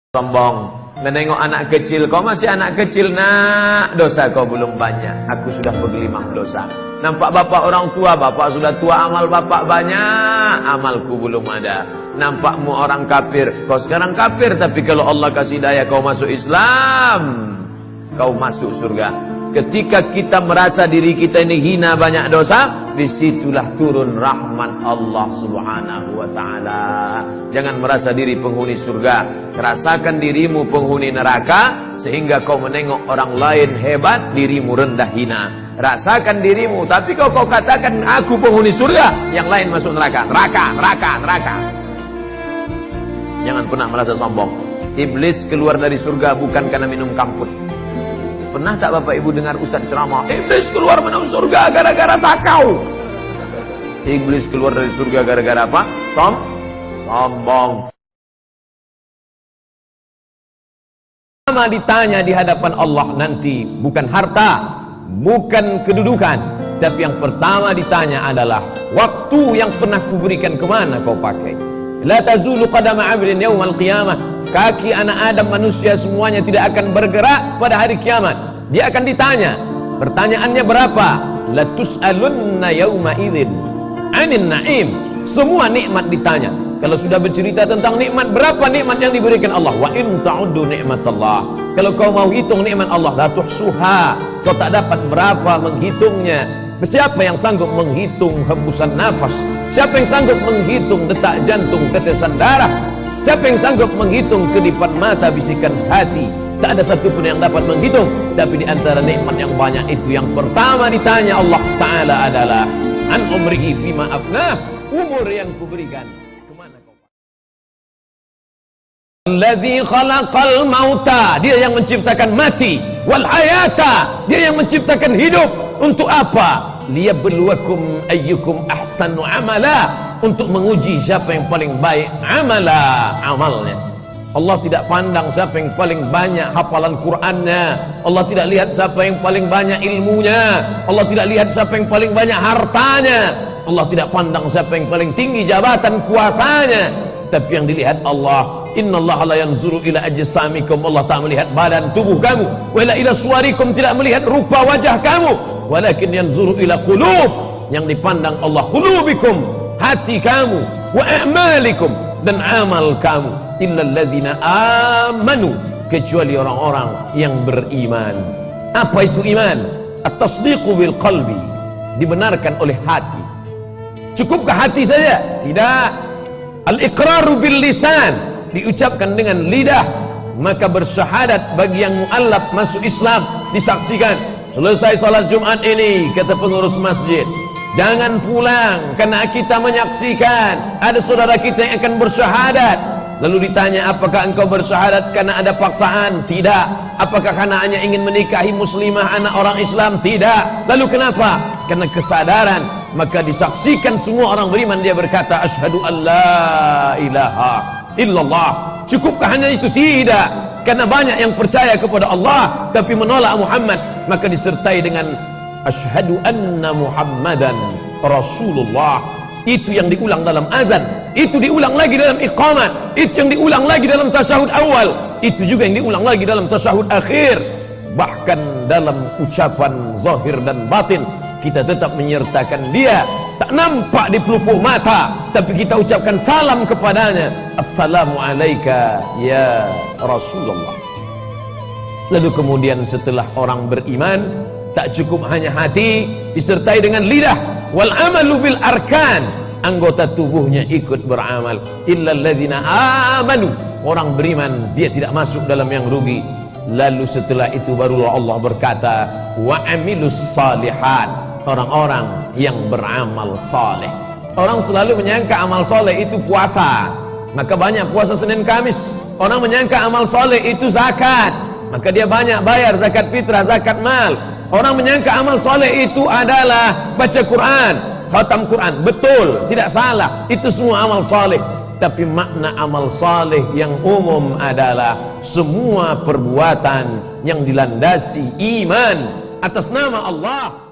Sombong, menengok anak kecil, kau masih anak kecil nak, dosa kau belum banyak, aku sudah bergelimang dosa. Nampak bapak orang tua, bapak sudah tua, amal bapak banyak, amalku belum ada. Nampakmu orang kafir, kau sekarang kafir, tapi kalau Allah kasih daya kau masuk Islam, kau masuk surga. Ketika kita merasa diri kita ini hina banyak dosa, disitulah turun rahmat Allah subhanahu wa ta'ala. Jangan merasa diri penghuni surga, rasakan dirimu penghuni neraka, sehingga kau menengok orang lain hebat, dirimu rendah hina. Rasakan dirimu, tapi kau katakan aku penghuni surga, yang lain masuk neraka. Neraka. Jangan pernah merasa sombong. Iblis keluar dari surga bukan karena minum kamput. Pernah tak Bapak Ibu dengar Ustaz ceramah, iblis keluar dari surga gara-gara sakau? Iblis keluar dari surga gara-gara apa? Sombong. Sama ditanya di hadapan Allah nanti, bukan harta, bukan kedudukan, tapi yang pertama ditanya adalah waktu yang pernah kuberikan kemana kau pakai. La tazulu qadama 'abdin yaumal qiyamah. Kaki anak Adam manusia semuanya tidak akan bergerak pada hari kiamat. Dia akan ditanya. Pertanyaannya berapa? La tus'alunna yauma idzin 'anil na'im. Semua nikmat ditanya. Kalau sudah bercerita tentang nikmat, berapa nikmat yang diberikan Allah? Wa in ta'uddu nikmatallah. Kalau kau mau hitung nikmat Allah, la tuhsuha. Kau tak dapat berapa menghitungnya. Siapa yang sanggup menghitung hembusan nafas? Siapa yang sanggup menghitung detak jantung, tetesan darah? Siapa yang sanggup menghitung kedipan mata, bisikan hati? Tak ada satupun yang dapat menghitung. Tapi di antara nikmat yang banyak itu, yang pertama ditanya Allah Ta'ala adalah an umrihi fima afnah. Umur yang kuberikan kemana kau? Allazi khalaqal mauta. Dia yang menciptakan mati. Wal hayata. Dia yang menciptakan hidup. Untuk apa? Liyabluwakum ayyukum ahsanu amala. Untuk menguji siapa yang paling baik amalnya. Allah tidak pandang siapa yang paling banyak hafalan Qur'annya. Allah tidak lihat siapa yang paling banyak ilmunya. Allah tidak lihat siapa yang paling banyak hartanya. Allah tidak pandang siapa yang paling tinggi jabatan kuasanya. Tapi yang dilihat Allah, innallaha la yanzuru ila ajsamikum. Allah tak melihat badan tubuh kamu. Wala ila suwarikum, tidak melihat rupa wajah kamu. Walakin yanzuru ila qulub. Yang dipandang Allah qulubikum, hati kamu, wa a'malikum, dan amal kamu. Illal ladzina amanu, kecuali orang-orang yang beriman. Apa itu iman? At-tasdiqu bil qalbi, dibenarkan oleh hati. Cukupkah hati saja? Tidak. Al-iqraru bil lisan, diucapkan dengan lidah. Maka bersyahadat bagi yang mu'allaf masuk Islam, disaksikan. Selesai salat Jumat ini, kata pengurus masjid, jangan pulang karena kita menyaksikan ada saudara kita yang akan bersyahadat. Lalu ditanya, apakah engkau bersyahadat karena ada paksaan? Tidak. Apakah karena hanya ingin menikahi muslimah anak orang Islam? Tidak. Lalu kenapa? Karena kesadaran. Maka disaksikan semua orang beriman, dia berkata asyhadu an la ilaha illallah. Cukupkah hanya itu? Tidak. Karena banyak yang percaya kepada Allah tapi menolak Muhammad, maka disertai dengan asyhadu anna Muhammadan Rasulullah. Itu yang diulang dalam azan, itu diulang lagi dalam iqamat, itu yang diulang lagi dalam tasyahud awal, itu juga yang diulang lagi dalam tasyahud akhir. Bahkan dalam ucapan zahir dan batin kita tetap menyertakan dia. Tak nampak di pelupuk mata, tapi kita ucapkan salam kepadanya, assalamu alayka ya Rasulullah. Lalu kemudian setelah orang beriman, tak cukup hanya hati, disertai dengan lidah. Wal amalu bil arkan, anggota tubuhnya ikut beramal. Illal ladzina amanu, orang beriman dia tidak masuk dalam yang rugi. Lalu setelah itu barulah Allah berkata wa amilus salihat, orang-orang yang beramal saleh. Orang selalu menyangka amal saleh itu puasa, maka banyak puasa Senin Kamis. Orang menyangka amal saleh itu zakat, maka dia banyak bayar zakat fitrah, zakat mal. Orang menyangka amal soleh itu adalah baca Quran, khatam Quran. Betul, tidak salah, itu semua amal soleh. Tapi makna amal soleh yang umum adalah semua perbuatan yang dilandasi iman atas nama Allah.